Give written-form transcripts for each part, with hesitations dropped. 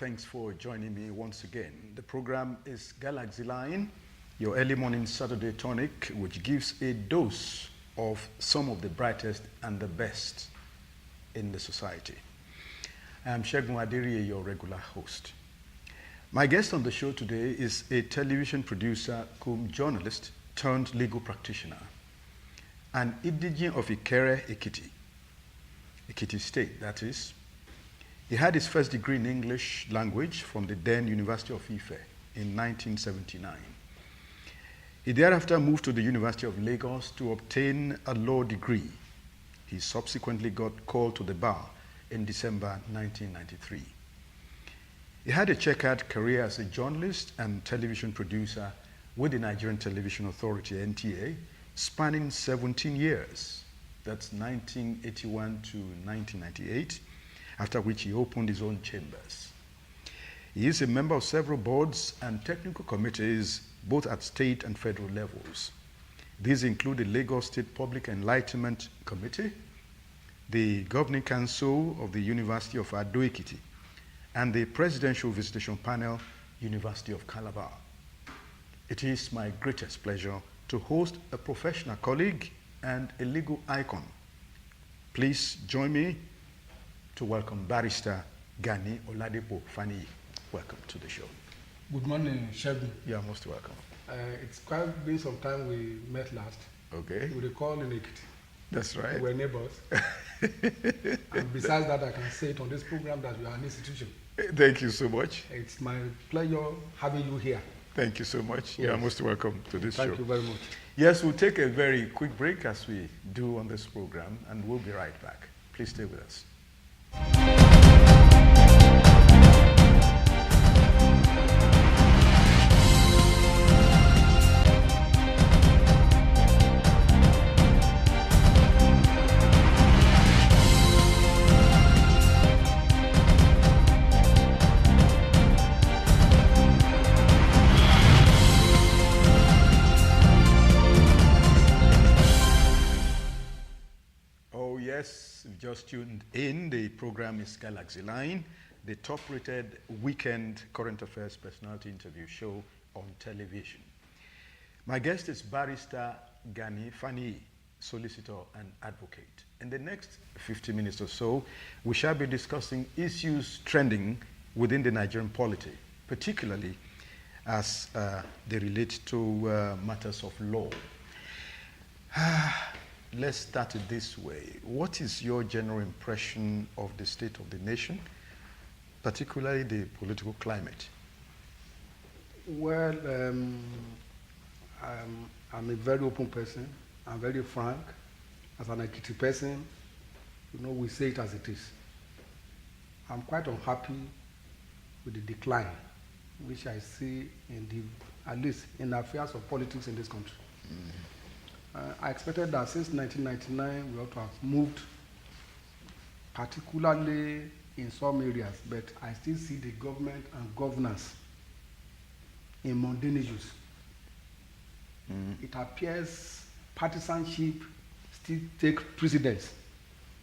thanks for joining me once again. The program is Galaxy Line, your early morning Saturday tonic, which gives a dose of some of the brightest and the best in the society. I am Segun Adiriye, your regular host. My guest on the show today is a television producer, journalist turned legal practitioner, an indigene of Ikere, Ekiti State, that is. He had his first degree in English language from the then University of Ife in 1979. He thereafter moved to the University of Lagos to obtain a law degree. He subsequently got called to the bar in December 1993. He had a checkered career as a journalist and television producer with the Nigerian Television Authority, NTA, spanning 17 years. That's 1981 to 1998. After which he opened his own chambers. He is a member of several boards and technical committees, both at state and federal levels. These include the Lagos State Public Enlightenment Committee, the Governing Council of the University of Ado-Ekiti, and the Presidential Visitation Panel, University of Calabar. It is my greatest pleasure to host a professional colleague and a legal icon. Please join me to welcome Barrister Gani Oladepo Fani. Welcome to the show. Good morning, Segun. You are most welcome. It's quite been some time we met last. Okay. We recall in Ekiti. That's right. We were neighbors. And besides that, I can say it on this program that you are an institution. Thank you so much. It's my pleasure having you here. Thank you so much. Yes. You are most welcome to this show. Thank you very much. Yes, we'll take a very quick break as we do on this program, and we'll be right back. Please stay with us. Just tuned in, the program is Galaxy Line, the top-rated weekend current affairs personality interview show on television. My guest is Barrister Gani Fani, solicitor and advocate. In the next 50 minutes or so, we shall be discussing issues trending within the Nigerian polity, particularly as they relate to matters of law. Let's start it this way. What is your general impression of the state of the nation, particularly the political climate? Well, I'm a very open person. I'm very frank. As an Ekiti person, we say it as it is. I'm quite unhappy with the decline which I see at least in the affairs of politics in this country. I expected that since 1999 we ought to have moved, particularly in some areas, but I still see the government and governance in mundane issues. It appears partisanship still takes precedence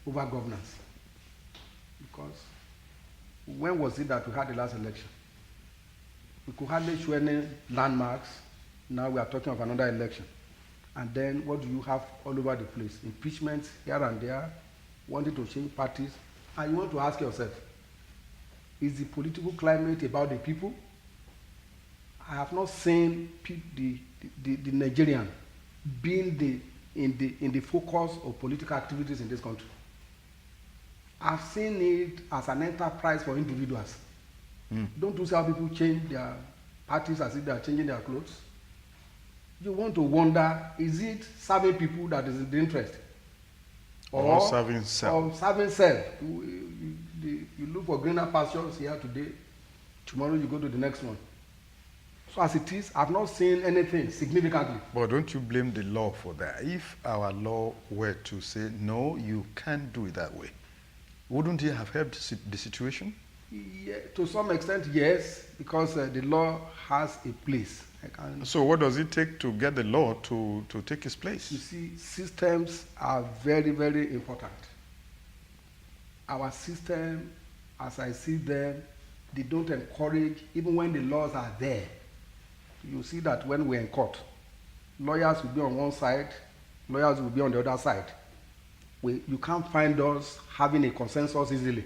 over governance. Because when was it that we had the last election? We could hardly show any landmarks. Now we are talking of another election. And then what do you have all over the place? Impeachments here and there, wanting to change parties. And you want to ask yourself, is the political climate about the people? I have not seen the Nigerian being in the focus of political activities in this country. I've seen it as an enterprise for individuals. Don't you see how people change their parties as if they are changing their clothes? You want to wonder, is it serving people that is the interest? Or serving self? Or serving self. You look for greener pastures here today, tomorrow you go to the next one. So as it is, I've not seen anything significantly. But don't you blame the law for that? If our law were to say, no, you can't do it that way, wouldn't it have helped the situation? Yeah, to some extent, yes, because the law has a place. So what does it take to get the law to take its place? You see, systems are very, very important. Our system, as I see them, They don't encourage, even when the laws are there. You see that when we're in court, lawyers will be on one side, lawyers will be on the other side. You can't find us having a consensus easily.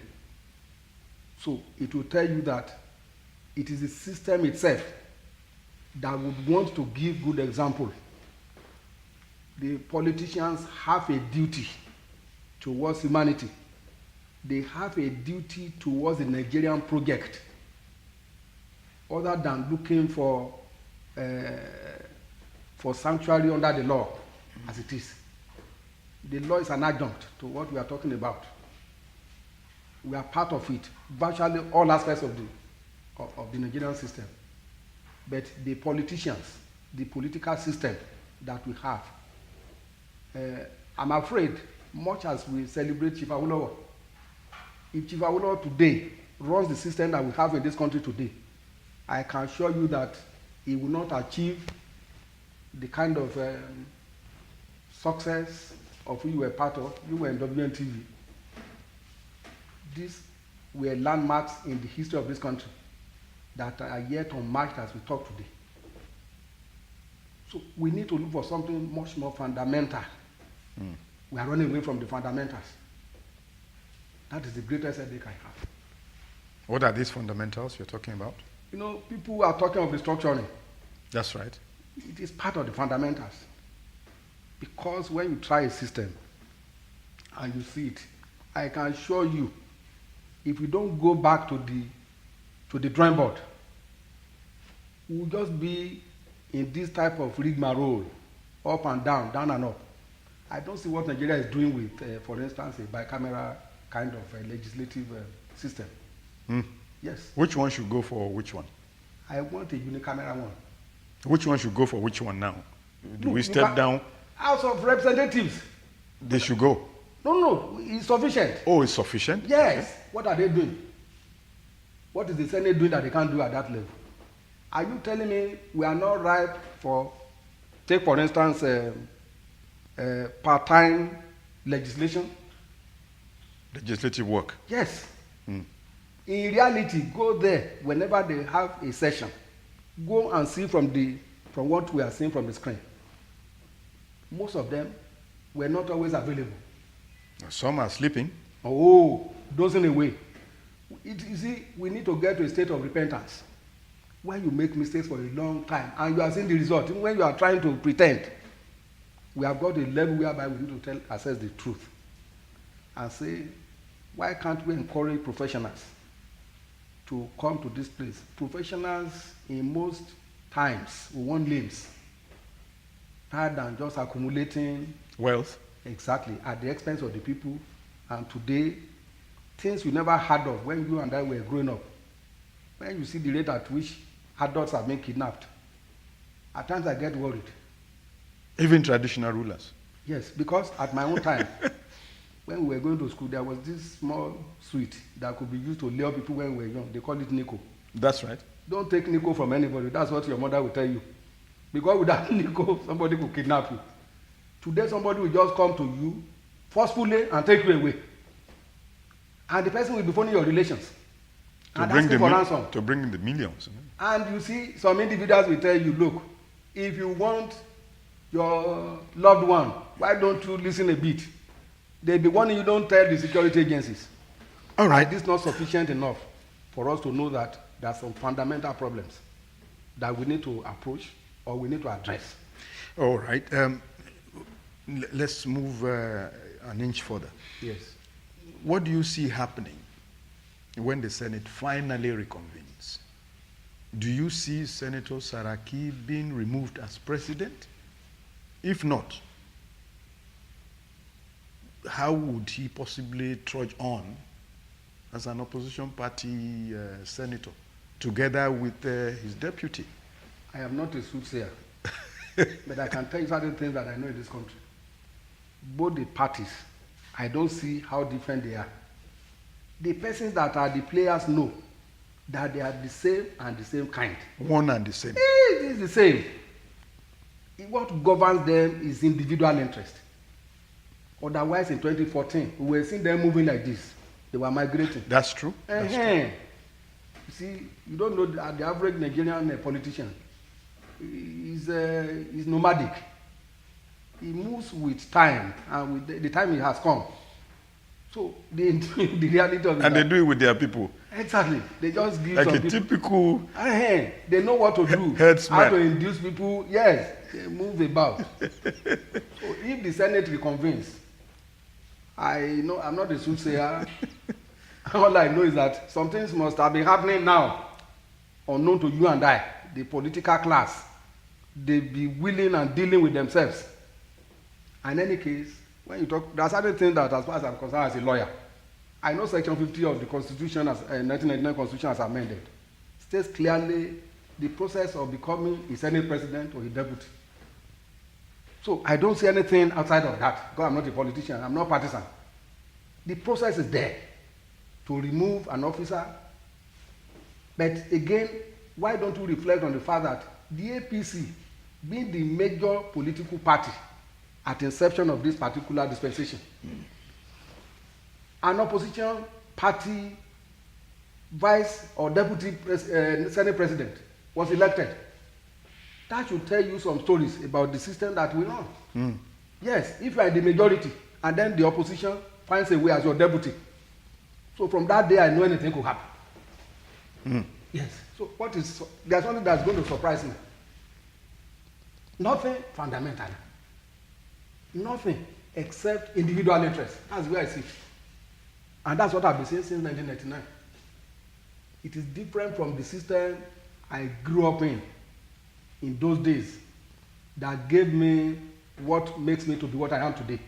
So it will tell you that it is the system itself that would want to give good example. The politicians have a duty towards humanity. They have a duty towards the Nigerian project, other than looking for sanctuary under the law, as it is. The law is an adjunct to what we are talking about. We are part of it, virtually all aspects of the Nigerian system. But the politicians, the political system that we have, I'm afraid, much as we celebrate Chief Awolowo, if Chief Awolowo today runs the system that we have in this country today, I can assure you that he will not achieve the kind of success of who you were part of. You were in WNTV. These were landmarks in the history of this country that are yet unmatched as we talk today. So we need to look for something much more fundamental. We are running away from the fundamentals. That is the greatest headache I have. What are these fundamentals you're talking about? You know, people are talking of restructuring. That's right. It is part of the fundamentals. Because when you try a system and you see it, I can assure you, if we don't go back to the drawing board, we'll just be in this type of rigmarole, up and down and up. I don't see what Nigeria is doing with, for instance, a bicameral kind of legislative system. Yes. Which one should go for which one? I want a unicameral one. Which one should go for which one now? Do we step down? House of Representatives. They should go. No, it's sufficient. Oh, it's sufficient? Yes. Okay. What are they doing? What is the Senate doing that they can't do at that level? Are you telling me we are not ripe for, take for instance, part-time legislation? Legislative work? Yes. In reality, go there whenever they have a session. Go and see from what we are seeing from the screen. Most of them were not always available. Some are sleeping. Oh, dozing away. You see, we need to get to a state of repentance where you make mistakes for a long time and you are seeing the result. Even when you are trying to pretend, we have got a level whereby we need to assess the truth and say, why can't we encourage professionals to come to this place? Professionals in most times will want names rather than just accumulating wealth. Exactly, at the expense of the people. And today, things we never heard of when you and I were growing up. When you see the rate at which adults are being kidnapped, at times I get worried. Even traditional rulers? Yes, because at my own time, when we were going to school, there was this small sweet that could be used to lure people when we were young. They call it Nico. That's right. Don't take Nico from anybody. That's what your mother will tell you. Because without Nico, somebody could kidnap you. Today, somebody will just come to you forcefully and take you away. And the person will be phoning your relations. To bring the ransom. To bring in the millions. And you see, some individuals will tell you, look, if you want your loved one, why don't you listen a bit? They'll be warning you, don't tell the security agencies. All right. This is not sufficient enough for us to know that there are some fundamental problems that we need to approach or we need to address. All right. Let's move an inch further. Yes. What do you see happening when the Senate finally reconvenes? Do you see Senator Saraki being removed as president? If not, how would he possibly trudge on as an opposition party senator together with his deputy? I am not a soothsayer, but I can tell you certain things that I know in this country. Both the parties, I don't see how different they are. The persons that are the players know that they are the same and the same kind. One and the same. It is the same. What governs them is individual interest. Otherwise, in 2014, we were seeing them moving like this. They were migrating. That's true. That's true. You see, you don't know the average Nigerian politician is nomadic. He moves with time, and with the time he has come. So the reality of it. And they do it with their people. Exactly. They just give like some a people, typical. They know what to do. Headsman. How to induce people. Yes, they move about. So if the Senate reconvenes, I know I'm not a soothsayer. All I know is that some things must have been happening now, unknown to you and I, the political class. They be willing and dealing with themselves. In any case, when you talk, there are certain things that, as far as I'm concerned as a lawyer, I know Section 50 of the Constitution, as 1999 Constitution, as amended, states clearly the process of becoming a Senate president or a deputy. So I don't see anything outside of that. Because I'm not a politician, I'm not partisan. The process is there to remove an officer. But again, why don't you reflect on the fact that the APC, being the major political party at inception of this particular dispensation, an opposition party vice or deputy Senate president was elected. That should tell you some stories about the system that we run. Yes, if you are in the majority and then the opposition finds a way as your deputy. So from that day, I know anything could happen. Yes. So there's something that's going to surprise me. Nothing fundamental. Nothing except individual interest. That's where I see it. And that's what I've been saying since 1999. It is different from the system I grew up in those days that gave me what makes me to be what I am today.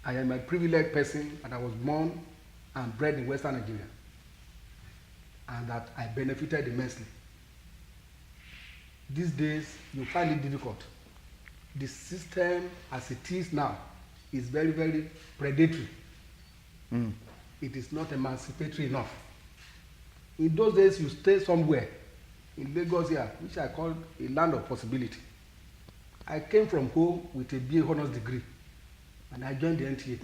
I am a privileged person and I was born and bred in Western Nigeria. And that I benefited immensely. These days, you find it difficult. The system as it is now is very, very predatory. It is not emancipatory enough. In those days, you stay somewhere in Lagos here, which I call a land of possibility. I came from home with a BA Honours degree, and I joined the NTA.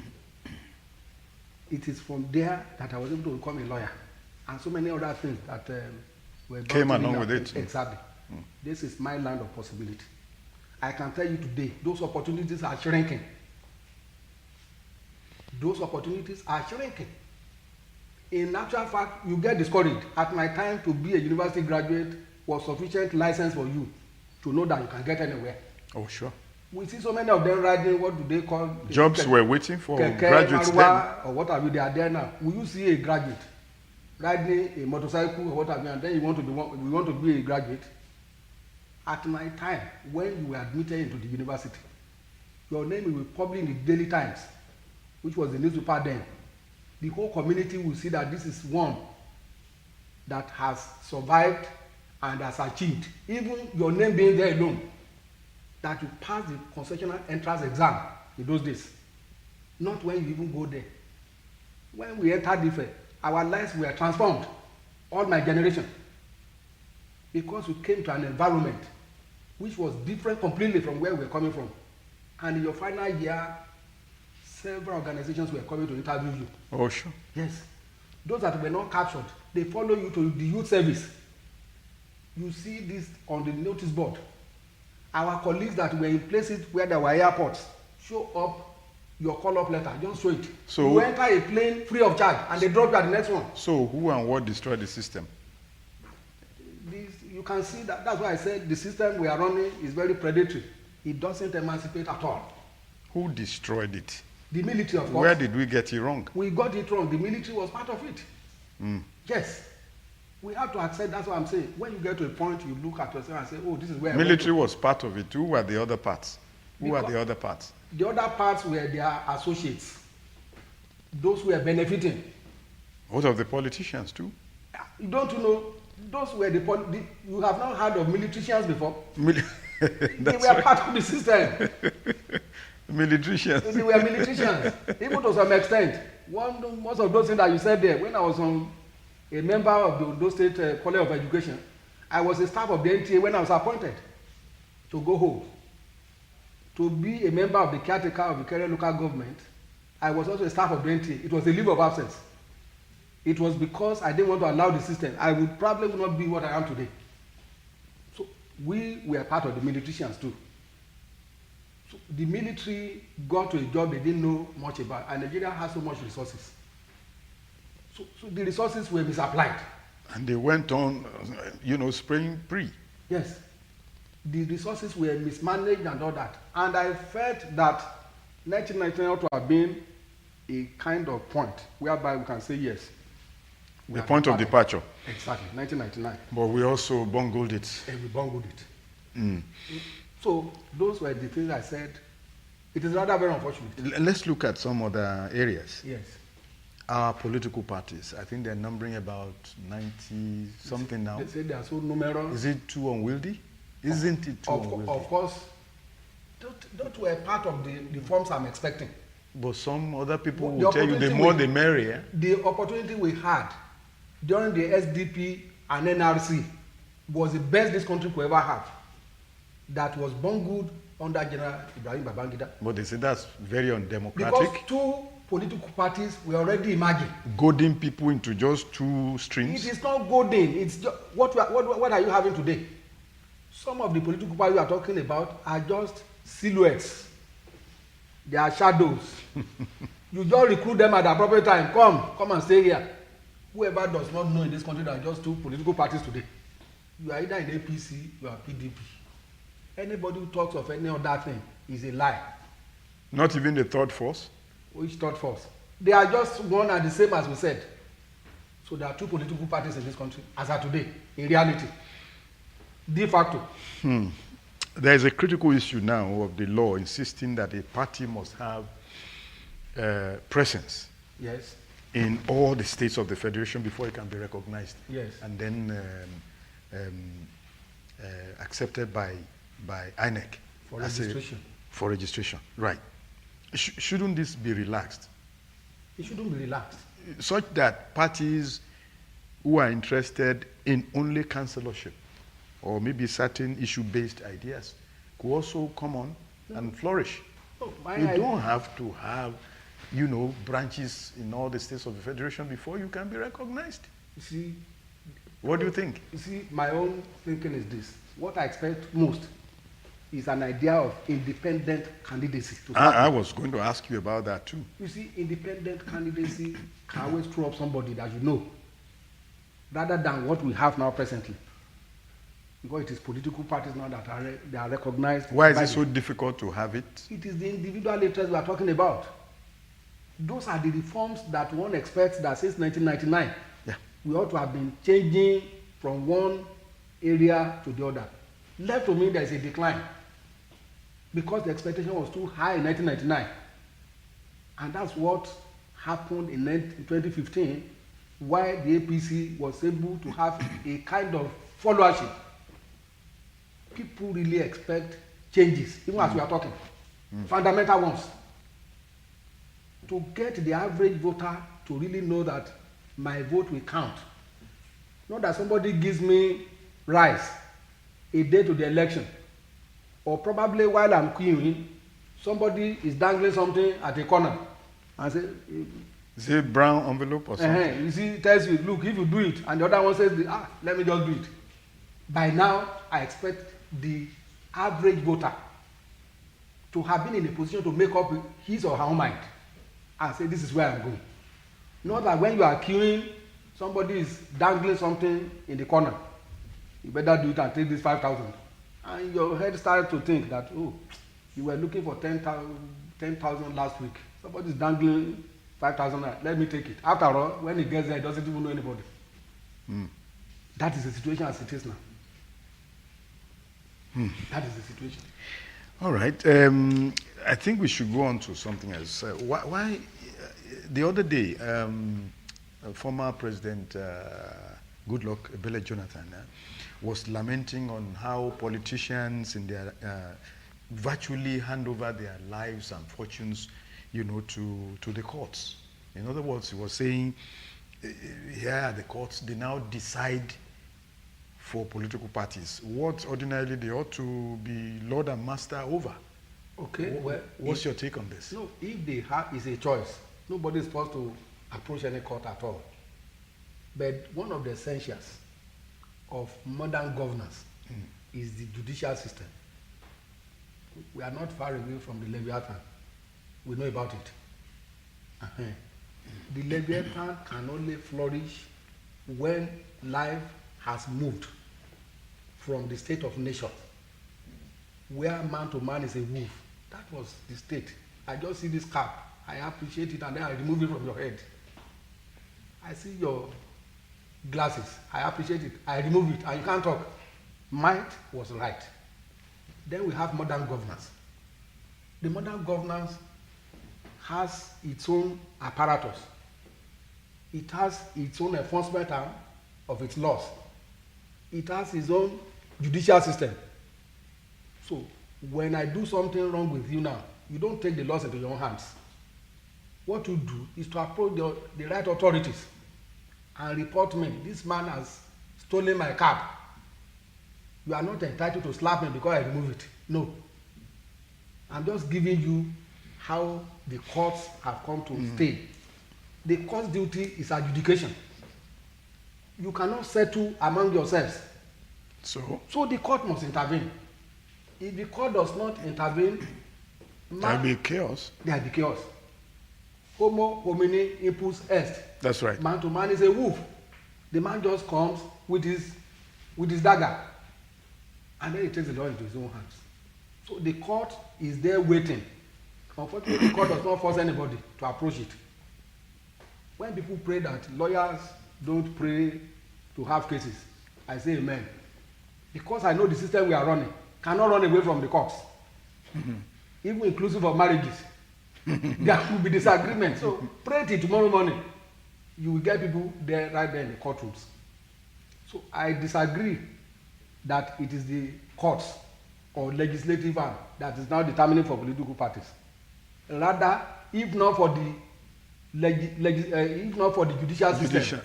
It is from there that I was able to become a lawyer, and so many other things that were came along with it. Exactly. This is my land of possibility. I can tell you today, those opportunities are shrinking. Those opportunities are shrinking. In actual fact, you get discouraged. At my time, to be a university graduate was sufficient license for you to know that you can get anywhere. Oh, sure. We see so many of them riding, what do they call? Jobs were waiting for graduates then. Or what have you, they are there now. Will you see a graduate riding a motorcycle or what have you, and then we want to be a graduate? At my time, when you were admitted into the university, your name will be published in the Daily Times, which was the newspaper then. The whole community will see that this is one that has survived and has achieved. Even your name being there alone, that you pass the concessional entrance exam in those days. Not when you even go there. When we entered Ife, our lives were transformed. All my generation. Because we came to an environment which was different completely from where we were coming from. And in your final year, several organizations were coming to interview you. Oh, sure. Yes. Those that were not captured, they follow you to the youth service. You see this on the notice board. Our colleagues that were in places where there were airports, show up your call-up letter, just show it. So you enter a plane free of charge and they drop you at the next one. So who and what destroyed the system? You can see that. That's why I said the system we are running is very predatory. It doesn't emancipate at all. Who destroyed it? The military, of course. Where did we get it wrong? We got it wrong. The military was part of it. Yes. We have to accept. That's what I'm saying. When you get to a point, you look at yourself and say, oh, this is where military was part of it. Who were the other parts? Who are the other parts? The other parts were their associates. Those who were benefiting. What of the politicians too? You don't know. Those were you have not heard of militarisans before. They were part of the system. Militarisans. They were militarisans, even to some extent. Most of those things that you said there, when I was a member of the Ondo State College of Education, I was a staff of the NTA when I was appointed to go home. To be a member of the caretaker of the Kere local government, I was also a staff of the NTA. It was a leave of absence. it was because I didn't want to allow the system. I would probably not be what I am today. So we were part of the militations too. So the military got to a job they didn't know much about, and Nigeria has so much resources. So the resources were misapplied. And they went on, spraying pre. Yes. The resources were mismanaged and all that. And I felt that 1999 ought to have been a kind of point whereby we can say yes. The point of departure. Exactly, 1999. But we also bungled it. And we bungled it. Mm. So those were the things I said. It is rather very unfortunate. Let's look at some other areas. Yes. Our political parties, I think they're numbering about 90 something now. They say they are so numerous. Is it too unwieldy? Isn't it too unwieldy? Of course, that were part of the reforms I'm expecting. But some other people will tell you the more the merrier. The opportunity we had during the SDP and NRC was the best this country could ever have. That was bungled under General Ibrahim Babangida. But they say that's very undemocratic. Because two political parties were already emerging. Goading people into just two streams. It is not goading. It's just, what are you having today? Some of the political parties we are talking about are just silhouettes. They are shadows. You just recruit them at the appropriate time. Come and stay here. Whoever does not know in this country, there are just two political parties today. You are either in APC, you are PDP. Anybody who talks of any other thing is a lie. Not even the third force? Which third force? They are just one and the same as we said. So there are two political parties in this country as of today, in reality. De facto. There is a critical issue now of the law insisting that a party must have presence Yes. in all the states of the federation before it can be recognized. Yes. And then accepted by INEC. For registration. For registration, right. Shouldn't this be relaxed? It shouldn't be relaxed. Such that parties who are interested in only councillorship or maybe certain issue-based ideas could also come on and flourish. You don't have to have, branches in all the states of the federation before you can be recognized. You see, what do you think? You see, my own thinking is this. What I expect most is an idea of independent candidacy. I was going to ask you about that too. You see, independent candidacy can always throw up somebody that you know, rather than what we have now presently. Because it is political parties now that are recognized. Why is it so difficult to have it? It is the individual interests we are talking about. Those are the reforms that one expects that since 1999, we ought to have been changing from one area to the other. Left to me, there is a decline because the expectation was too high in 1999. And that's what happened in 2015, why the APC was able to have a kind of followership. People really expect changes, even as we are talking, fundamental ones. To get the average voter to really know that my vote will count. Not that somebody gives me rice a day to the election, or probably while I'm queuing, somebody is dangling something at a corner and say, is it brown envelope or something? You see, it tells you, look, if you do it, and the other one says, let me just do it. By now, I expect the average voter to have been in a position to make up his or her own mind and say, this is where I'm going. Not that when you are queuing, somebody is dangling something in the corner. You better do it and take this 5,000. And your head started to think that, you were looking for 10,000 last week. Somebody is dangling 5,000. Let me take it. After all, when he gets there, he doesn't even know anybody. That is the situation as it is now. That is the situation. All right. I think we should go on to something else. Why the other day, former President Goodluck Ebele Jonathan was lamenting on how politicians in their virtually hand over their lives and fortunes, to the courts. In other words, he was saying, here are the courts, they now decide for political parties what ordinarily they ought to be lord and master over. Okay, what's your take on this? No, if they have, it's a choice. Nobody is supposed to approach any court at all. But one of the essentials of modern governance is the judicial system. We are not far away from the Leviathan. We know about it. The Leviathan can only flourish when life has moved from the state of nature, where man to man is a wolf. That was the state. I just see this cap, I appreciate it, and then I remove it from your head. I see your glasses, I appreciate it, I remove it, and you can't talk. Might was right. Then we have modern governance. The modern governance has its own apparatus. It has its own enforcement arm of its laws. It has its own judicial system. So when I do something wrong with you now, you don't take the laws into your own hands. What you do is to approach the right authorities and report me. This man has stolen my cab. You are not entitled to slap me because I remove it. No. I'm just giving you how the courts have come to stay. The court's duty is adjudication. You cannot settle among yourselves. So the court must intervene. If the court does not intervene, there will be chaos. There will be chaos. Homo homini impus est. That's right. Man to man is a wolf. The man just comes with his dagger, and then he takes the law into his own hands. So the court is there waiting. Unfortunately, the court does not force anybody to approach it. When people pray that lawyers don't pray to have cases, I say amen. Because I know the system we are running cannot run away from the courts. Even inclusive of marriages. There will be disagreement. So pray till tomorrow morning. You will get people there right there in the courtrooms. So I disagree that it is the courts or legislative arm that is now determining for political parties. Rather, if not for the judicial system,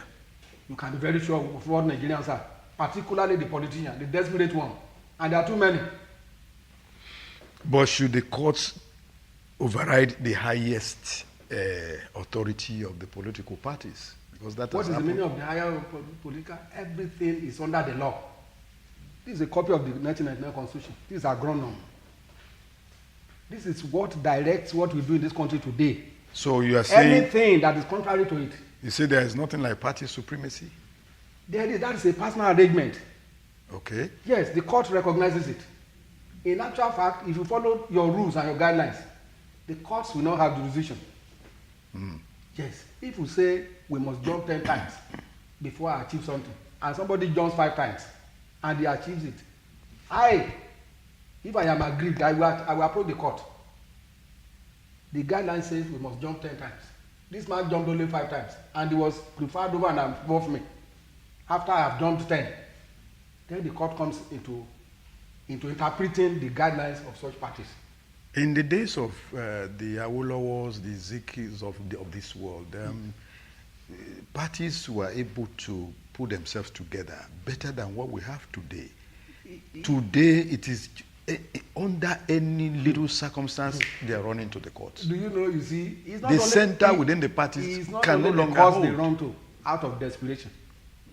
you can be very sure of what Nigerians are, particularly the politicians, the desperate one, and there are too many. But should the courts override the highest authority of the political parties? Because that what is the meaning of the higher political? Everything is under the law. This is a copy of the 1999 Constitution. This is agronom. This is what directs what we do in this country today. So you are saying anything that is contrary to it. You say there is nothing like party supremacy? There is. That is a personal arrangement. Okay. Yes, the court recognizes it. In actual fact, if you follow your rules and your guidelines, the courts will not have jurisdiction. Yes. If you say we must jump 10 times before I achieve something, and somebody jumps 5 times and he achieves it, if I am aggrieved, I will approach the court. The guideline says we must jump 10 times. This man jumped only 5 times, and he was preferred over and above me. After I have jumped 10, then the court comes into interpreting the guidelines of such parties. In the days of the Awolowos, the Zikis of this world, parties were able to put themselves together better than what we have today. Today, it is under any little circumstance, they are running to the courts. Do you know, you see, it's not the only, center within the parties can no longer hold. They run to out of desperation.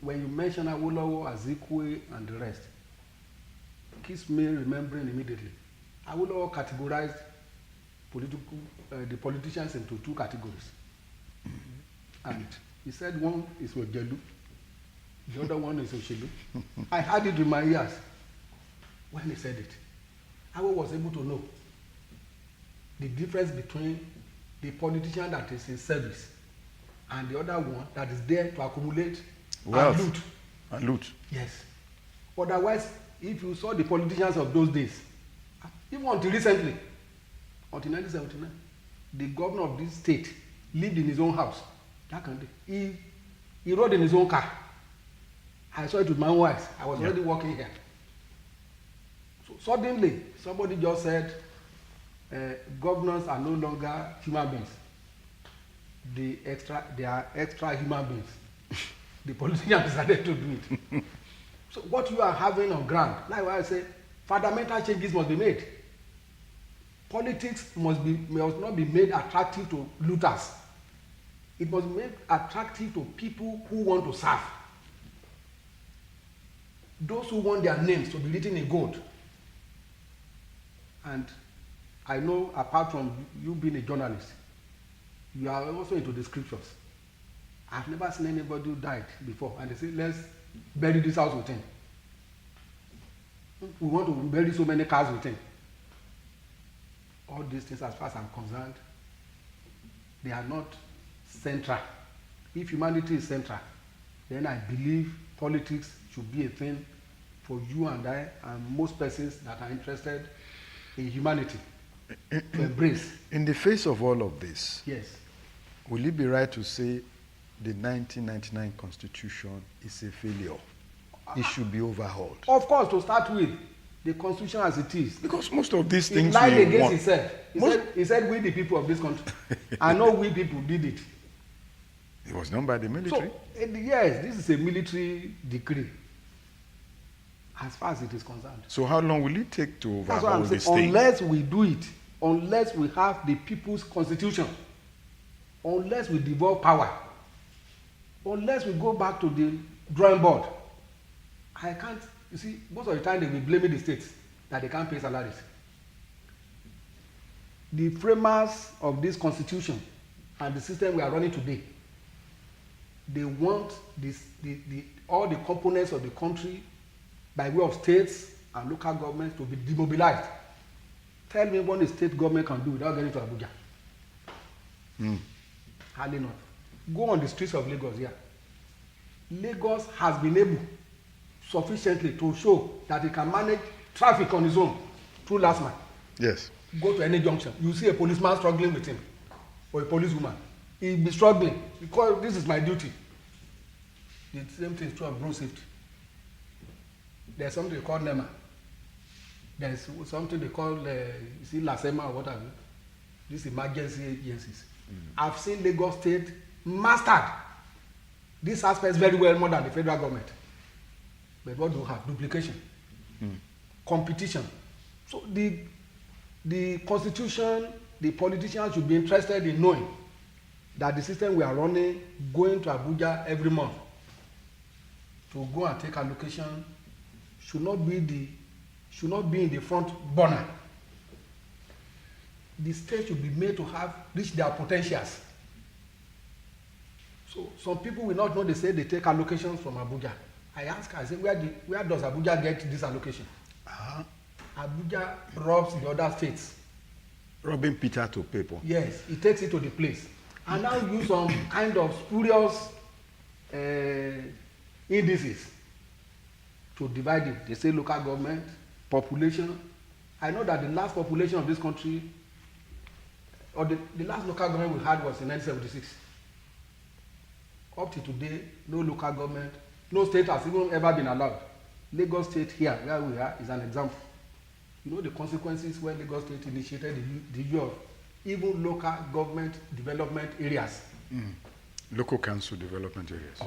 When you mention Awolowo, Azikwe, and the rest, keeps me remembering immediately. Awolowo categorized the politicians into 2 categories. And he said one is Ojelu, the other one is Oshelu. I had it in my ears when he said it. I was able to know the difference between the politician that is in service and the other one that is there to accumulate wealth and loot. Yes. Otherwise, if you saw the politicians of those days, even until recently, until 1979, the governor of this state lived in his own house. That can be. He rode in his own car. I saw it with my own eyes. I was already working here. So suddenly, somebody just said, governors are no longer human beings. They are extra human beings. The politicians decided to do it. So what you are having on ground, like what I say, fundamental changes must be made. Politics must not be made attractive to looters. It must make attractive to people who want to serve. Those who want their names to be written in gold. And I know, apart from you being a journalist, you are also into the scriptures. I've never seen anybody who died before, and they say, let's bury this house with him. We want to bury so many cars with him. All these things, as far as I'm concerned, they are not central. If humanity is central, then I believe politics should be a thing for you and I and most persons that are interested in humanity to embrace. In the face of all of this, Yes. will it be right to say the 1999 Constitution is a failure? It should be overhauled. Of course, to start with, the Constitution as it is. Because most of these It things lied we against want. itself. He said, we the people of this country. I know we people did it. It was done by the military. So, yes, this is a military decree, as far as it is concerned. So how long will it take to That's what overhaul I'm this saying. thing? Unless we do it, unless we have the people's constitution, unless we devolve power, unless we go back to the drawing board, I can't. You see, most of the time they will blame the states that they can't pay salaries. The framers of this constitution and the system we are running today, they want all the components of the country by way of states and local governments to be demobilized. Tell me what the state government can do without getting to Abuja. Hardly not. Go on the streets of Lagos here. Lagos has been able sufficiently to show that it can manage traffic on its own through last mile. Yes. Go to any junction, you see a policeman struggling with him or a policewoman. He'll be struggling because this is my duty. The same thing is true of road safety. There's something they call NEMA. There's something they call you see LASEMA or what have you. These emergency agencies. I've seen Lagos State mastered these aspects very well more than the federal government. But what do you have? Duplication, competition. So the constitution, the politicians should be interested in knowing that the system we are running, going to Abuja every month to go and take allocation, should not be in the front burner. The state should be made to have reach their potentials. So some people will not know. They say they take allocations from Abuja. I ask, I say, where does Abuja get this allocation? Abuja robs the other states. Robbing Peter to pay Paul. Yes, he takes it to the place. And now use some kind of spurious indices to divide it. They say local government, population. I know that the last population of this country, or the last local government we had was in 1976. Up to today, no local government, no state has even ever been allowed. Lagos State here, where we are, is an example. You know the consequences when Lagos State initiated the use of even local government development areas. Local council development areas.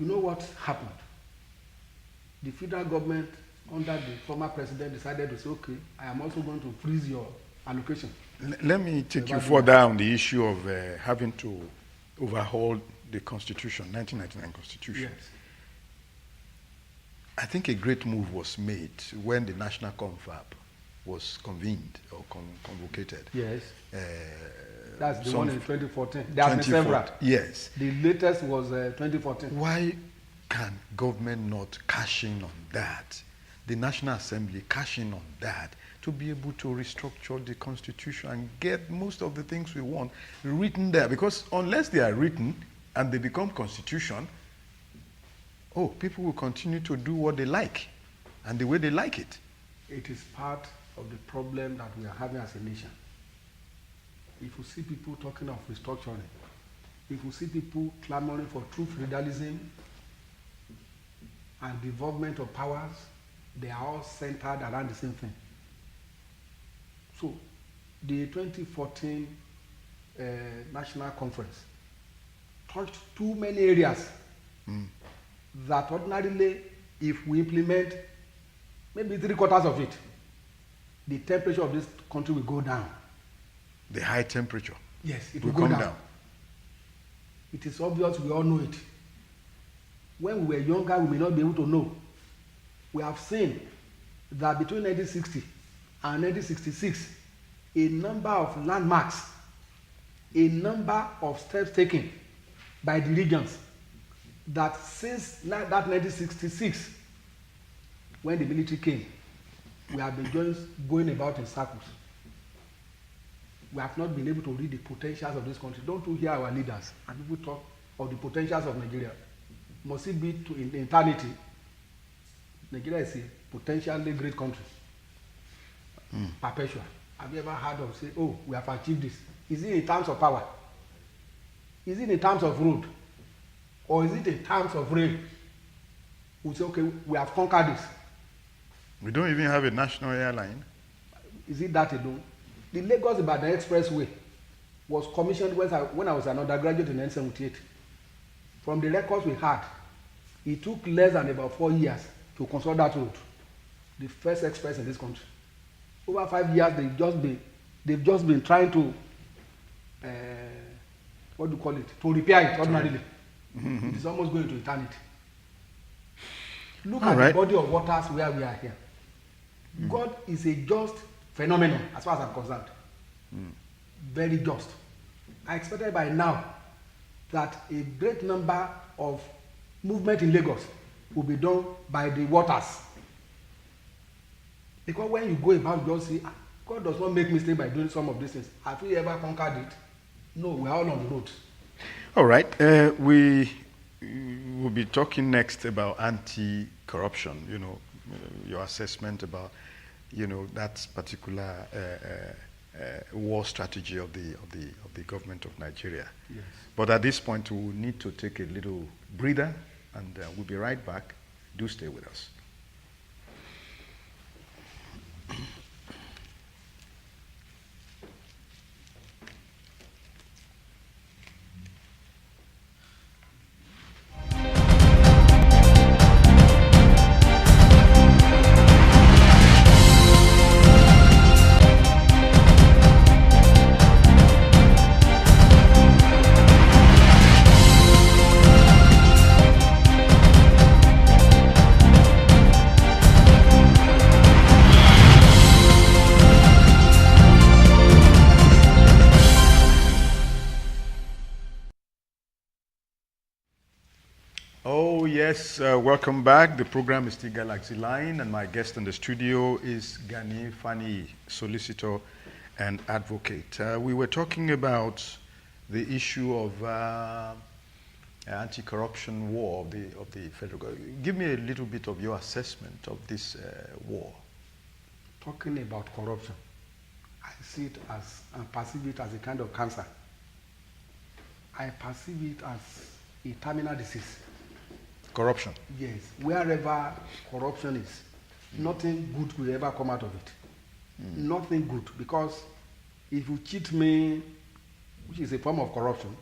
You know what happened? The federal government, under the former president, decided to say, okay, I am also going to freeze your allocation. Let me take you further on the issue of having to overhaul the Constitution, 1999 Constitution. Yes. I think a great move was made when the National Confab was convened or convocated. Yes. That's the one in 2014. There have been several. Yes. The latest was 2014. Why can government not cash in on that? The National Assembly cash in on that to be able to restructure the Constitution and get most of the things we want written there. Because unless they are written and they become Constitution, people will continue to do what they like and the way they like it. It is part of the problem that we are having as a nation. If you see people talking of restructuring, if you see people clamoring for true federalism and devolvement of powers, they are all centered around the same thing. So, the 2014 National Conference touched too many areas that ordinarily, if we implement maybe 3/4 of it, the temperature of this country will go down. The high temperature. Yes, it will go down. It is obvious, we all know it. When we were younger, we may not be able to know. We have seen that between 1960 and 1966, a number of landmarks, a number of steps taken by the regions, that since that 1966, when the military came, we have been just going about in circles. We have not been able to read the potentials of this country. Don't you hear our leaders and people talk of the potentials of Nigeria? Must it be to in eternity? Nigeria is a potentially great country. Perpetual. Have you ever heard of say, oh, we have achieved this? Is it in terms of power? Is it in terms of road? Or is it in terms of rail? We say, okay, we have conquered this. We don't even have a national airline. Is it that alone? The Lagos-Ibadan Expressway was commissioned when I was an undergraduate in 1978. From the records we had, it took less than about 4 years to construct that road. The first express in this country. Over 5 years, they've just been trying to, what do you call it? To repair it ordinarily. It is almost going to eternity. Look at the body of waters where we are here. God is a just phenomenon as far as I'm concerned. Very just. I expected by now that a great number of movement in Lagos will be done by the waters. Because when you go about, you just see, God does not make mistake by doing some of these things. Have we ever conquered it? No, we are all on the road. All right. We will be talking next about anti-corruption. You know, your assessment about, you know, that particular war strategy of the government of Nigeria. Yes. But at this point, we will need to take a little breather, and we'll be right back. Do stay with us. Oh, yes, welcome back. The program is still Galaxy Line, and my guest in the studio is Gani Fani, solicitor and advocate. We were talking about the issue of anti-corruption war of the federal government. Give me a little bit of your assessment of this war. Talking about corruption, I see it as, and perceive it as a kind of cancer. I perceive it as a terminal disease. Corruption? Yes. Wherever corruption is, nothing good will ever come out of it. Nothing good. Because if you cheat me, which is a form of corruption,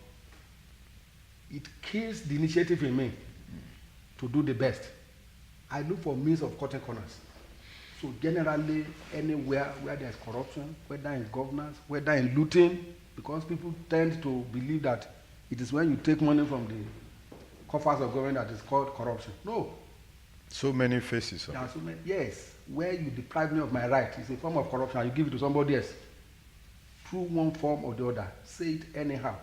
it kills the initiative in me to do the best. I look for means of cutting corners. So generally, anywhere where there's corruption, whether in governance, whether in looting, because people tend to believe that it is when you take money from the coffers of government that is called corruption. No. So many faces of There are so many, yes. Where you deprive me of my right is a form of corruption and you give it to somebody else. Through one form or the other. Say it anyhow.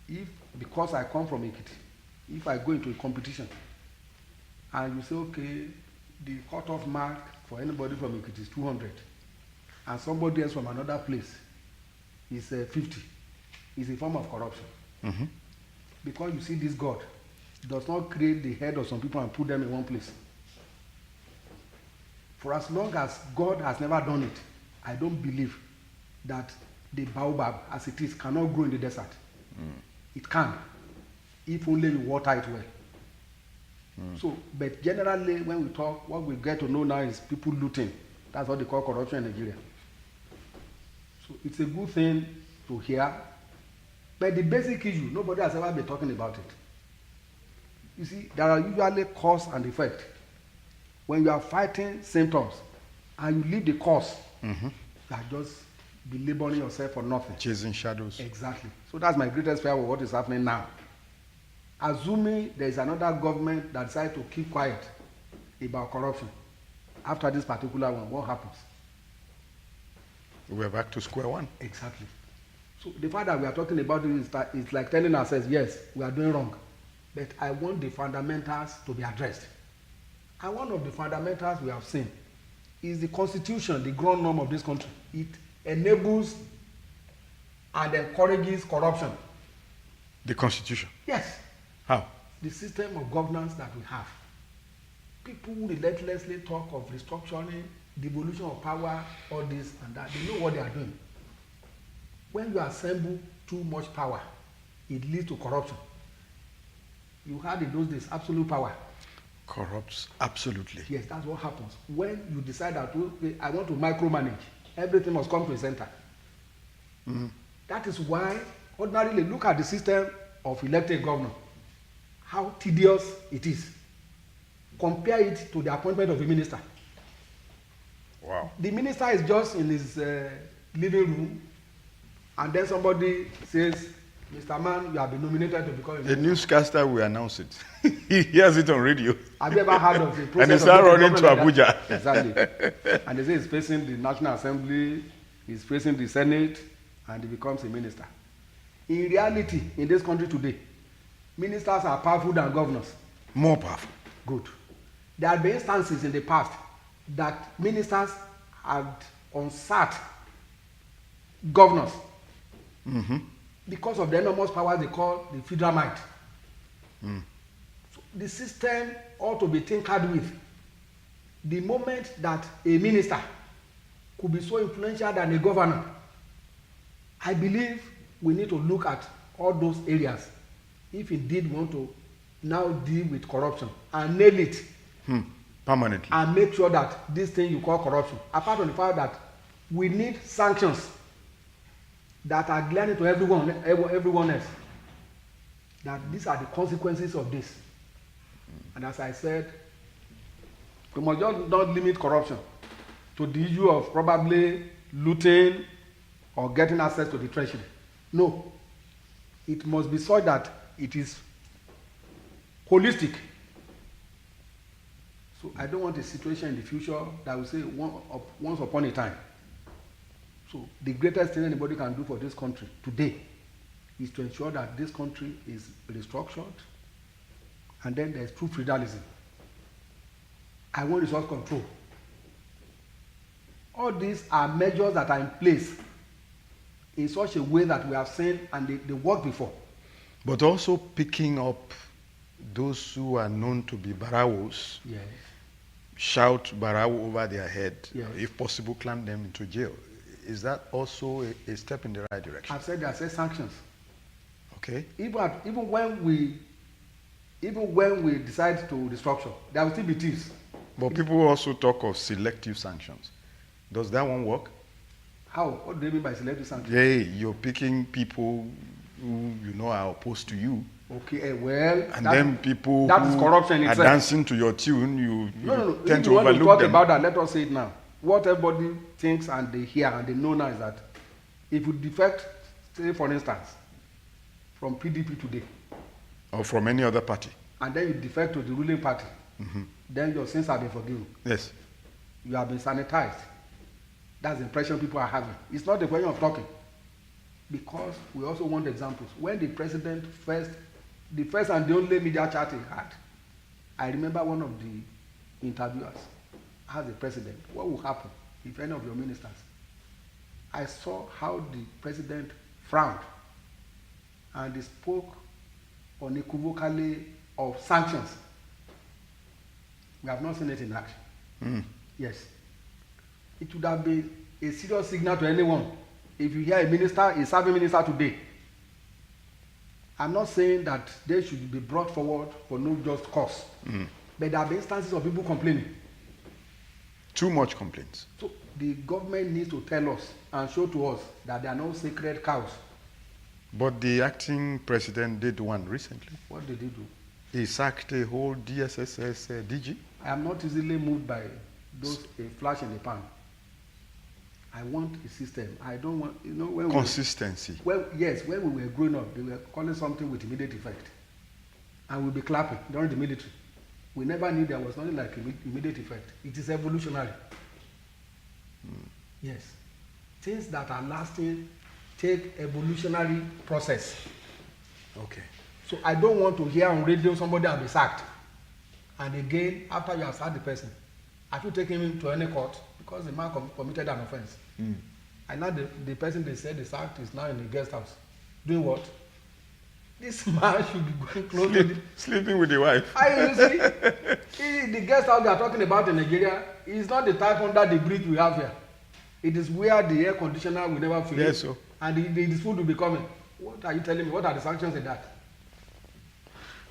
If, because I come from Ekiti, if I go into a competition and you say, okay, the cutoff mark for anybody from Ekiti is 200 and somebody else from another place is 50, is a form of corruption. Because you see, this God does not create the head of some people and put them in one place. For as long as God has never done it, I don't believe that the baobab, as it is, cannot grow in the desert. It can, if only you water it well. So, but generally, when we talk, what we get to know now is people looting. That's what they call corruption in Nigeria. So it's a good thing to hear. But the basic issue, nobody has ever been talking about it. You see, there are usually cause and effect. When you are fighting symptoms and you leave the cause, you are just be laboring yourself for nothing. Chasing shadows. Exactly. So that's my greatest fear of what is happening now. Assuming there is another government that decides to keep quiet about corruption, after this particular one, what happens? We're back to square one. Exactly. So the fact that we are talking about this is like telling ourselves, yes, we are doing wrong. But I want the fundamentals to be addressed. And one of the fundamentals we have seen is the constitution, the ground norm of this country. It enables and encourages corruption. The constitution? Yes. How? The system of governance that we have. People who relentlessly talk of restructuring, devolution of power, all this and that, they know what they are doing. When you assemble too much power, it leads to corruption. You had in those days absolute power. Corrupts absolutely. Yes, that's what happens. When you decide that, okay, I want to micromanage, everything must come to a center. Mm. That is why, ordinarily, look at the system of elected governor. How tedious it is. Compare it to the appointment of a minister. Wow. The minister is just in his living room, and then somebody says, Mr. Man, you have been nominated to become a minister. A newscaster will announce it. He hears it on radio. Have you ever heard of the process? And he start running to Abuja. Exactly. And they say he's facing the National Assembly, he's facing the Senate, and he becomes a minister. In reality, in this country today, ministers are powerful than governors. More powerful. Good. There have been instances in the past that ministers had usurped governors. Mm-hmm. Because of the enormous power they call the federal might. Mm. So the system ought to be tinkered with. The moment that a minister could be so influential than a governor, I believe we need to look at all those areas if indeed we want to now deal with corruption and nail it. Permanently. And make sure that this thing you call corruption, apart from the fact that we need sanctions that are glaring to everyone else, that these are the consequences of this. And as I said, we must just not limit corruption to the issue of probably looting or getting access to the treasury. No. It must be so that it is holistic. So I don't want a situation in the future that will say once upon a time. So the greatest thing anybody can do for this country today is to ensure that this country is restructured, and then there's true federalism. I want resource control. All these are measures that are in place in such a way that we have seen and they work before. But also picking up those who are known to be barawos, yes, shout barawo over their head, yes, if possible clamp them into jail. Is that also a step in the right direction? I've said there are sanctions. Okay. Even when we decide to restructure, there will still be thieves. But people also talk of selective sanctions. Does that one work? How? What do they mean by selective sanctions? Yeah, you're picking people who you know are opposed to you. Okay, well, and then people that who is corruption itself. Are dancing to your tune, you tend to overlook them. If you want to talk about that, let us say it now. What everybody thinks and they hear and they know now is that if you defect, say for instance, from PDP today, or from any other party, and then you defect to the ruling party, then your sins have been forgiven. Yes. You have been sanitized. That's the impression people are having. It's not a question of talking. Because we also want examples. When the president the first and the only media chat he had, I remember one of the interviewers asked the president, what will happen if any of your ministers? I saw how the president frowned and he spoke unequivocally of sanctions. We have not seen it in action. Yes. It would have been a serious signal to anyone if you hear a serving minister today. I'm not saying that they should be brought forward for no just cause. But there have been instances of people complaining. Too much complaints. So the government needs to tell us and show to us that there are no sacred cows. But the acting president did one recently. What did he do? He sacked a whole DSSS DG. I am not easily moved by those a flash in the pan. I want a system. I don't want, when Consistency. yes, when we were growing up, they were calling something with immediate effect. And we'll be clapping during the military. We never knew there was nothing like immediate effect. It is evolutionary. Yes. Things that are lasting take evolutionary process. Okay. So I don't want to hear on radio somebody has been sacked. And again, after you have sacked the person, have you taken him to any court? Because the man committed an offense. And now the person they said the sacked is now in the guest house. Doing what? This man should be going close to sleeping with the wife. You see, the guest house they are talking about in Nigeria is not the type under the bridge we have here. It is where the air conditioner will never fill. Yes, so. And the food will be coming. What are you telling me? What are the sanctions in that?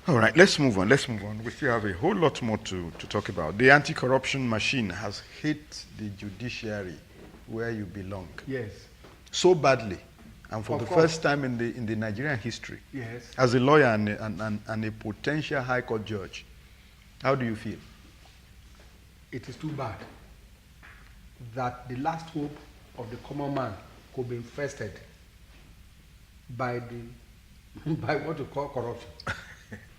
All right, let's move on. We still have a whole lot more to talk about. The anti-corruption machine has hit the judiciary where you belong. Yes. So badly. And for Of the course. first time in the Nigerian history. Yes. As a lawyer and a potential high court judge, how do you feel? It is too bad that the last hope of the common man could be infested by what you call corruption.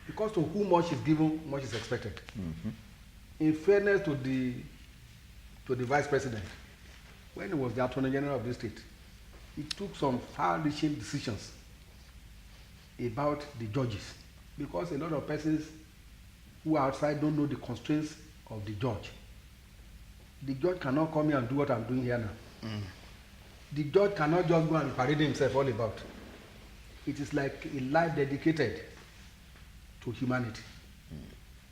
Because to whom much is given, much is expected. Mm-hmm. In fairness to the vice president, when he was the attorney general of the state, he took some far-reaching decisions about the judges, because a lot of persons who are outside don't know the constraints of the judge. The judge cannot come here and do what I'm doing here now. The judge cannot just go and parade himself all about. It is like a life dedicated to humanity.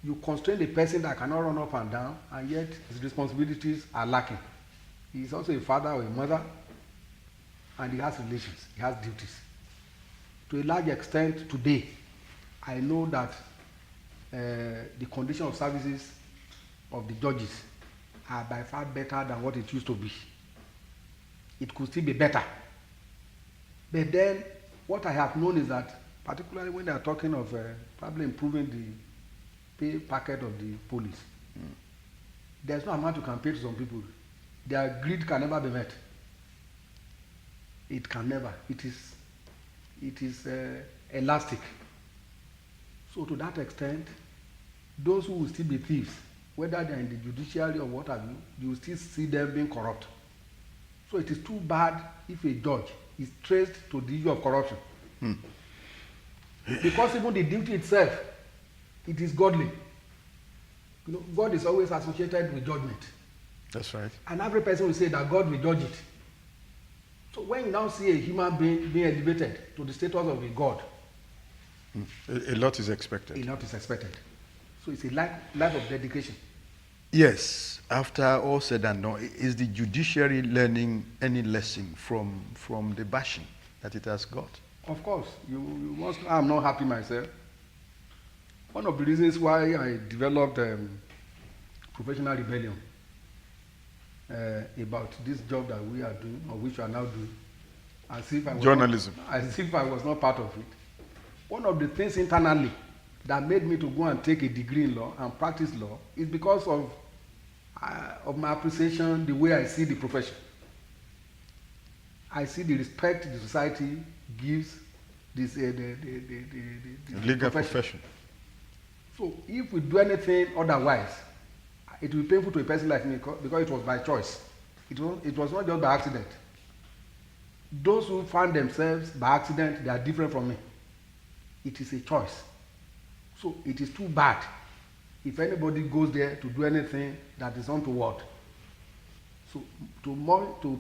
You constrain the person that cannot run up and down, and yet his responsibilities are lacking. He is also a father or a mother, and he has relations, he has duties. To a large extent today, I know that the condition of services of the judges are by far better than what it used to be. It could still be better. But then, what I have known is that, particularly when they are talking of probably improving the pay packet of the police, there's no amount you can pay to some people. Their greed can never be met. It can never. It is elastic. So to that extent, those who will still be thieves, whether they're in the judiciary or what have you, you will still see them being corrupt. So it is too bad if a judge is traced to the issue of corruption. Because even the duty itself, it is godly. God is always associated with judgment. That's right. And every person will say that God will judge it. So when you now see a human being being elevated to the status of a God, a lot is expected. A lot is expected. So it's a life of dedication. Yes. After all said and done, is the judiciary learning any lesson from the bashing that it has got? Of course. You must know I'm not happy myself. One of the reasons why I developed professional rebellion about this job that we are doing, or which we are now doing, as if I was not part of it. One of the things internally that made me to go and take a degree in law and practice law is because of my appreciation, the way I see the profession. I see the respect the society gives this the legal profession. So if we do anything otherwise, it will be painful to a person like me because it was by choice. It was not just by accident. Those who find themselves by accident, they are different from me. It is a choice. So it is too bad if anybody goes there to do anything that is untoward. So to the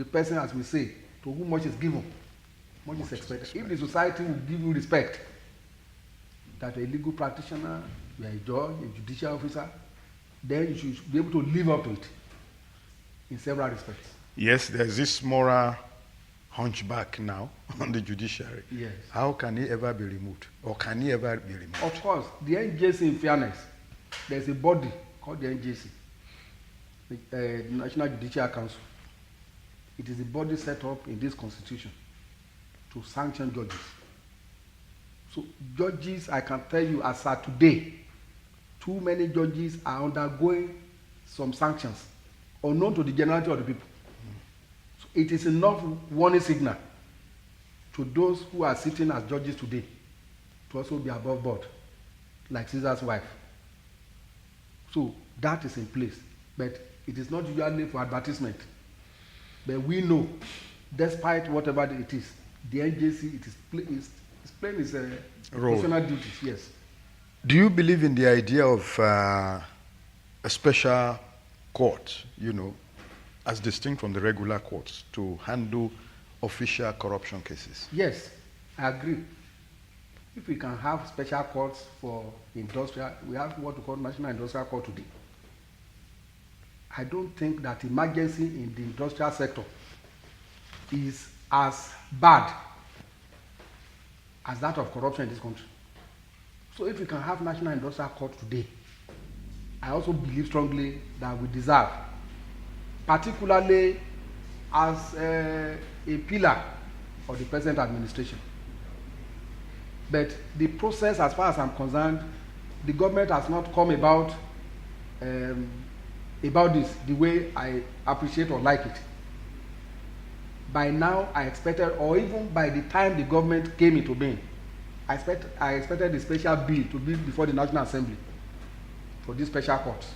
person, as we say, to whom much is given, much is expected. If the society will give you respect, that you're a legal practitioner, you are a judge, a judicial officer, then you should be able to live up to it in several respects. Yes, there's this moral hunchback now on the judiciary. Yes. How can he ever be removed? Or can he ever be removed? Of course, the NJC, in fairness, there's a body called the NJC, the National Judicial Council. It is a body set up in this constitution to sanction judges. So judges, I can tell you, as of today, too many judges are undergoing some sanctions unknown to the generality of the people. So it is enough warning signal to those who are sitting as judges today to also be above board, like Caesar's wife. So that is in place, but it is not usually for advertisement. But we know, despite whatever it is, the NJC it is playing its professional duties. Yes. Do you believe in the idea of a special court, you know, as distinct from the regular courts, to handle official corruption cases? Yes, I agree. If we can have special courts for industrial, we have what we call National Industrial Court today. I don't think that emergency in the industrial sector is as bad as that of corruption in this country. So if we can have National Industrial Court today, I also believe strongly that we deserve, particularly as a pillar of the present administration. But the process, as far as I'm concerned, the government has not come about this the way I appreciate or like it. By now, I expected, or even by the time the government came into being, I expected the special bill to be before the National Assembly for these special courts.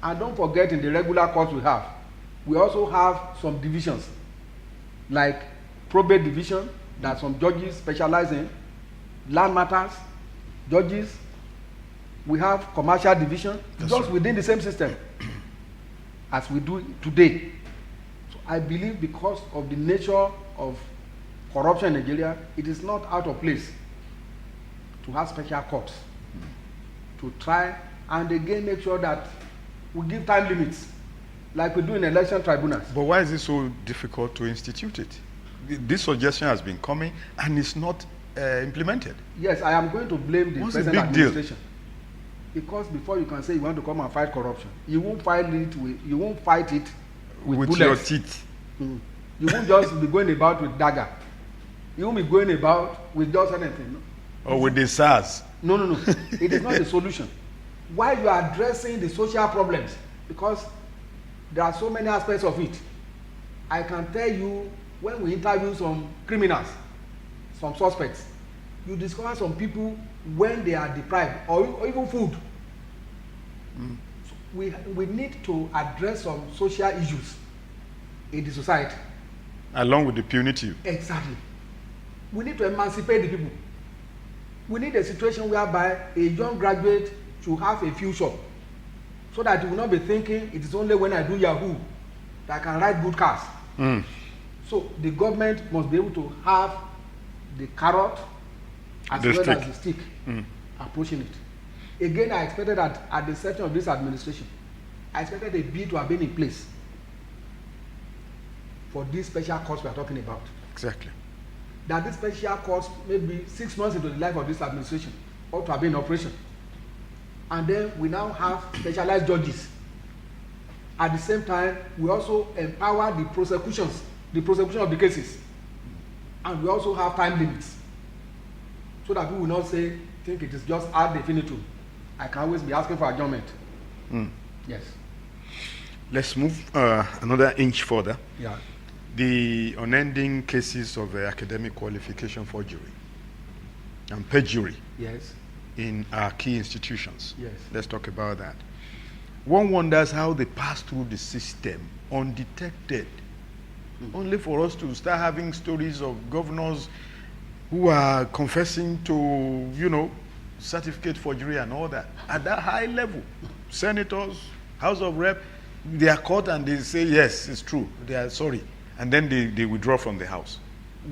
And don't forget, in the regular courts we also have some divisions, like probate division that some judges specialize in, land matters, judges. We have commercial division, just within the same system as we do today. So I believe because of the nature of corruption in Nigeria, it is not out of place to have special courts to try and again make sure that we give time limits like we do in election tribunals. But why is it so difficult to institute it? This suggestion has been coming and it's not implemented. Yes, I am going to blame the What's present the big administration. Deal? Because before you can say you want to come and fight corruption, you won't fight it with bullets. Your teeth. You won't just be going about with dagger. You won't be going about with just anything. No? Or with the SARS. No. It is not a solution. While you are addressing the social problems, because there are so many aspects of it, I can tell you, when we interview some criminals, some suspects, you discover some people when they are deprived or even food. So we need to address some social issues in the society. Along with the punitive. Exactly. We need to emancipate the people. We need a situation whereby a young graduate should have a future, so that he will not be thinking it is only when I do Yahoo that I can ride good cars. So the government must be able to have the carrot as well as the stick approaching it. Again, I expected that at the inception of this administration, I expected a bill to have been in place for these special courts we are talking about. Exactly. That these special courts, maybe 6 months into the life of this administration, ought to have been in operation. And then we now have specialized judges. At the same time, we also empower the prosecution of the cases. And we also have time limits, so that people will not think it is just ad infinitum. I can always be asking for adjournment. Yes. Let's move another inch further. Yeah. The unending cases of academic qualification forgery and perjury. Yes. In our key institutions. Yes. Let's talk about that. One wonders how they pass through the system undetected, only for us to start having stories of governors who are confessing to, certificate forgery and all that at that high level. Senators, House of Rep, they are caught and they say, yes, it's true, they are sorry. And then they withdraw from the House.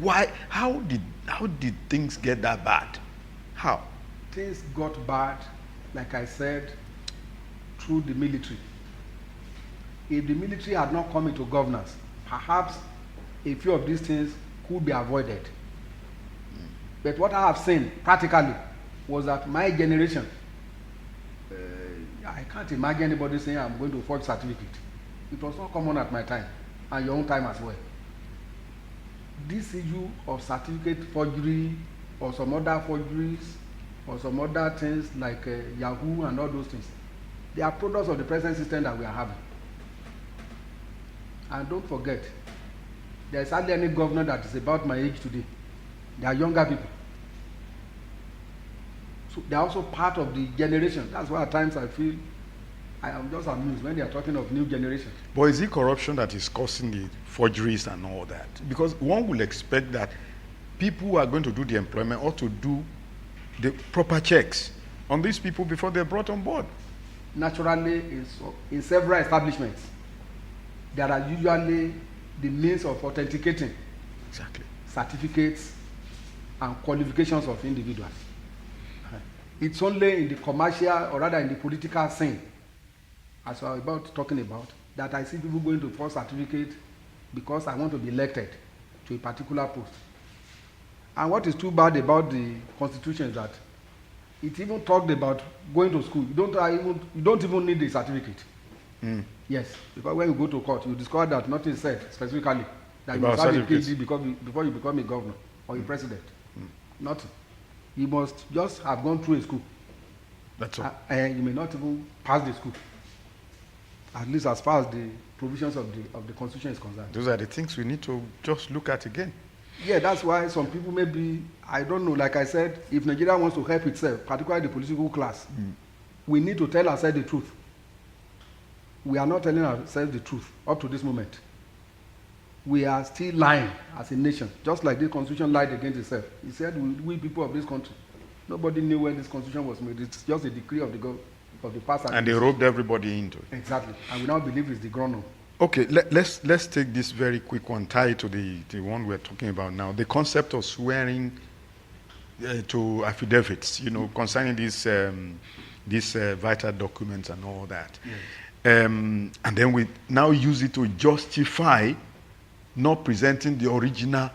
Why? How did things get that bad? How? Things got bad, like I said, through the military. If the military had not come into governance, perhaps a few of these things could be avoided. But what I have seen practically was that my generation, I can't imagine anybody saying I'm going to forge certificate. It was not common at my time, and your own time as well. This issue of certificate forgery or some other forgeries or some other things like Yahoo and all those things, they are products of the present system that we are having. And don't forget, there's hardly any governor that is about my age today. They are younger people. So they are also part of the generation. That's why at times I feel I am just amused when they are talking of new generation. But is it corruption that is causing the forgeries and all that? Because one will expect that people who are going to do the employment ought to do the proper checks on these people before they're brought on board. Naturally, in several establishments, there are usually the means of authenticating Exactly. certificates and qualifications of individuals. It's only in the commercial, or rather in the political scene, as I was about talking about, that I see people going to post certificate because I want to be elected to a particular post. And what is too bad about the Constitution is that it even talked about going to school. You don't even need a certificate. Mm. Yes, because when you go to court, you discover that nothing is said specifically that you About must have a certificates. PhD before you become a governor or a president. Nothing. You must just have gone through a school. That's all. And you may not even pass the school, at least as far as the provisions of the Constitution is concerned. Those are the things we need to just look at again. Yeah, that's why some people maybe, I don't know, like I said, if Nigeria wants to help itself, particularly the political class, we need to tell ourselves the truth. We are not telling ourselves the truth up to this moment. We are still lying as a nation, just like the Constitution lied against itself. It said, we people of this country, nobody knew when this Constitution was made. It's just a decree of the past. And they roped everybody into it. Exactly. And we now believe it's the ground. Okay, let's take this very quick one, tie to the one we're talking about now. The concept of swearing to affidavits, concerning these vital documents and all that. Yes. And then we now use it to justify not presenting the original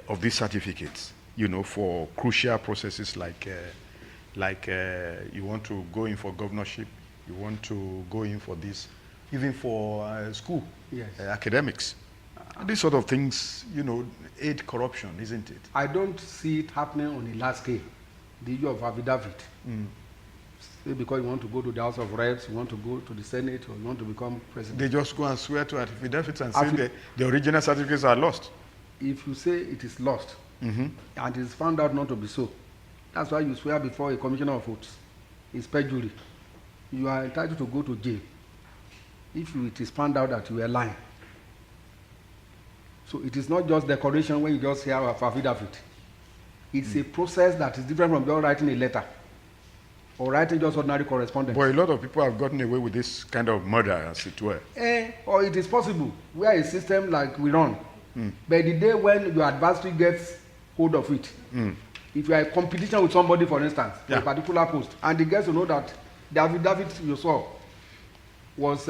of these certificates, for crucial processes like you want to go in for governorship, you want to go in for this, even for school, Yes. academics. These sort of things, aid corruption, isn't it? I don't see it happening on a large scale. The issue of affidavit. Say because you want to go to the House of Reps, you want to go to the Senate, or you want to become president. They just go and swear to affidavits and say the original certificates are lost. If you say it is lost, and it is found out not to be so, that's why you swear before a commissioner of oaths. It's perjury. You are entitled to go to jail if it is found out that you are lying. So it is not just decoration when you just hear of affidavit. It's a process that is different from just writing a letter or writing just ordinary correspondence. But a lot of people have gotten away with this kind of murder, as it were. Or it is possible. We are a system like we run. But the day when your adversary gets hold of it, if you are in competition with somebody, for instance, for a particular post, and he gets to know that the affidavit you saw was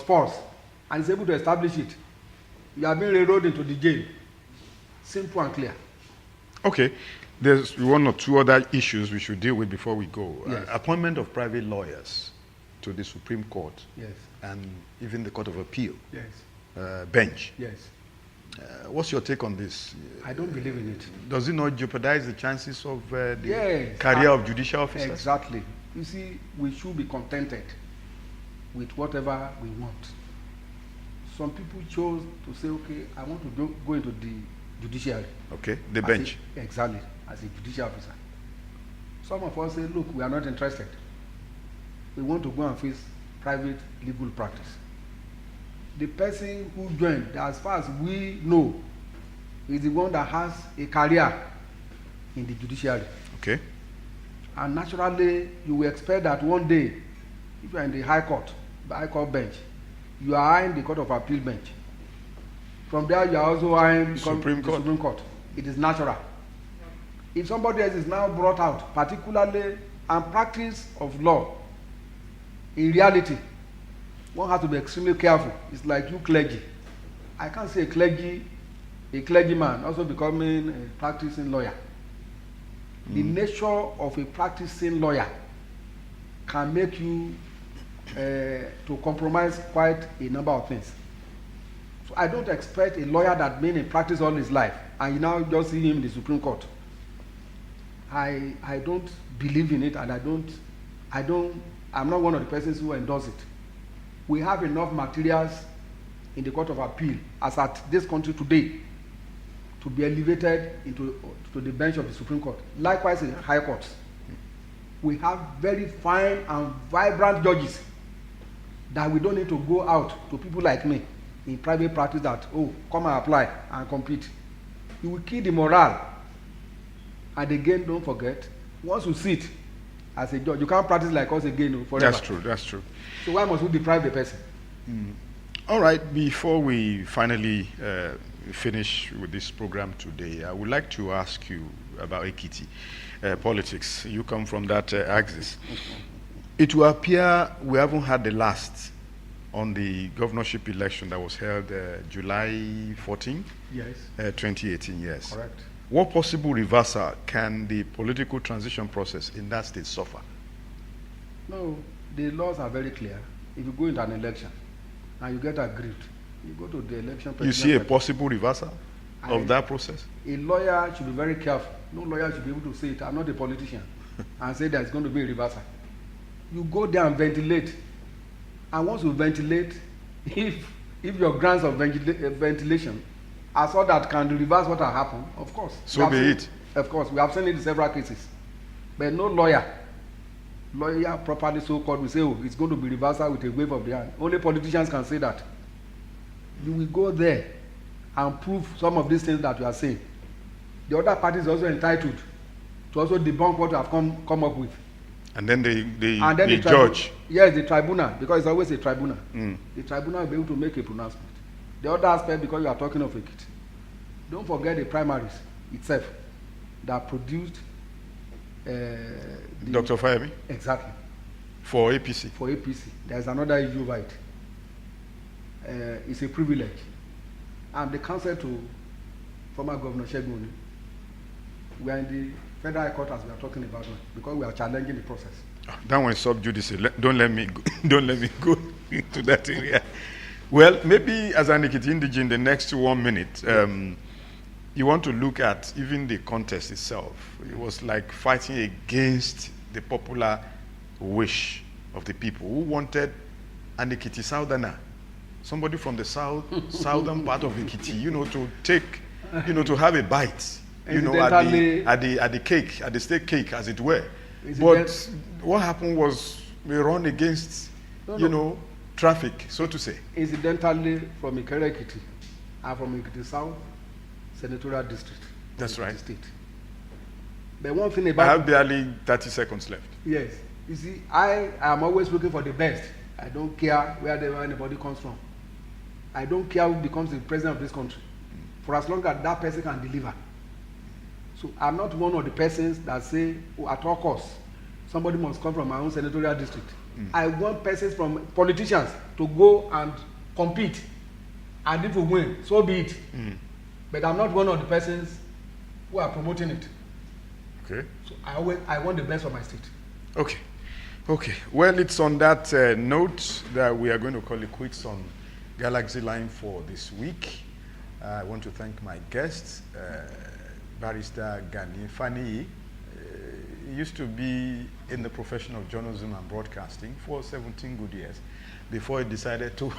false, and is able to establish it, you are being railroaded into the jail. Simple and clear. Okay, there's one or two other issues we should deal with before we go. Yes. Appointment of private lawyers to the Supreme Court Yes. and even the Court of Appeal Yes. bench. Yes. What's your take on this? I don't believe in it. Does it not jeopardize the chances of the Yes. career of judicial officers? Exactly. You see, we should be contented with whatever we want. Some people chose to say, okay, I want to go into the judiciary. Okay, the bench. Exactly, as a judicial officer. Some of us say, look, we are not interested. We want to go and face private legal practice. The person who joined, as far as we know, is the one that has a career in the judiciary. Okay. And naturally, you will expect that one day, if you are in the High Court bench, you are eyeing the Court of Appeal bench. From there, you are also eyeing the Supreme Court. It is natural. If somebody else is now brought out, particularly and practice of law, in reality, one has to be extremely careful. It's like you clergy. I can't say a clergyman also becoming a practicing lawyer. The nature of a practicing lawyer can make you to compromise quite a number of things. So I don't expect a lawyer that been in practice all his life and you now just see him in the Supreme Court. I don't believe in it, and I'm not one of the persons who endorse it. We have enough materials in the Court of Appeal as at this country today to be elevated to the bench of the Supreme Court. Likewise in high courts. We have very fine and vibrant judges that we don't need to go out to people like me in private practice that, oh, come and apply and compete. You will kill the morale. And again, don't forget, once you sit as a judge, you can't practice like us again forever. That's true, that's true. So why must we deprive the person? All right, before we finally finish with this program today, I would like to ask you about Ekiti politics. You come from that axis. It will appear we haven't had the last on the governorship election that was held July 14, Yes. 2018, yes. Correct. What possible reversal can the political transition process in that state suffer? No, the laws are very clear. If you go into an election and you get aggrieved, you go to the election. You see a possible reversal of that process? A lawyer should be very careful. No lawyer should be able to say it. I'm not a politician and say there's going to be a reversal. You go there and ventilate. And once you ventilate, if your grounds of ventilation are so that can reverse what has happened, of course. So be it. Of course, we have seen it in several cases. But no lawyer properly so-called will say, oh, it's going to be reversal with a wave of the hand. Only politicians can say that. You will go there and prove some of these things that you are saying. The other party is also entitled to also debunk what you have come up with. And then the judge. Yes, the tribunal, because it's always a tribunal. The tribunal will be able to make a pronouncement. The other aspect, because you are talking of Ekiti, don't forget the primaries itself that produced Dr. Fayemi? Exactly. For APC? For APC. There's another issue over it. It's a privilege. And the counsel to former Governor Shegun, we are in the federal high court as we are talking about it, because we are challenging the process. That one is sub judice. Don't let me go into that area. Well, maybe as an Ekiti indigene, the next 1 minute, you want to look at even the contest itself. It was like fighting against the popular wish of the people who wanted an Ekiti Southerner, somebody from the southern part of Ekiti, to take, to have a bite, at the cake, at the state cake, as it were. But what happened was we run against, traffic, so to say. Incidentally, from Ikere Ekiti and from Ekiti South Senatorial District. That's right. State. But one thing about... I have barely 30 seconds left. Yes. You see, I am always looking for the best. I don't care where anybody comes from. I don't care who becomes the president of this country. For as long as that person can deliver. So I'm not one of the persons that say, oh, at all costs, somebody must come from my own senatorial district. I want persons from politicians to go and compete. And if we win, so be it. But I'm not one of the persons who are promoting it. Okay. So I want the best for my state. Okay. Well, it's on that note that we are going to call it quits on Galaxy Line for this week. I want to thank my guests, Barrister Gani Fani. He used to be in the profession of journalism and broadcasting for 17 good years before he decided to...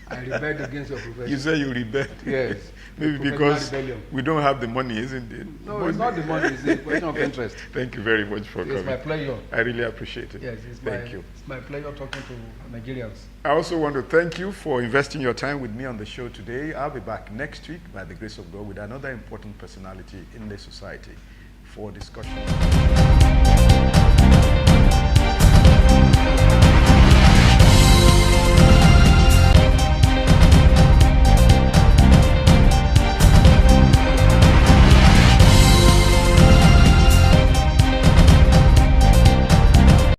I rebelled against your profession. You say you rebelled? Yes. Maybe because we don't have the money, isn't it? No, it's not the money, it's a question of interest. Thank you very much for coming. It's my pleasure. I really appreciate it. Yes, Thank you. It's my pleasure talking to Nigerians. I also want to thank you for investing your time with me on the show today. I'll be back next week, by the grace of God, with another important personality in the society for discussion.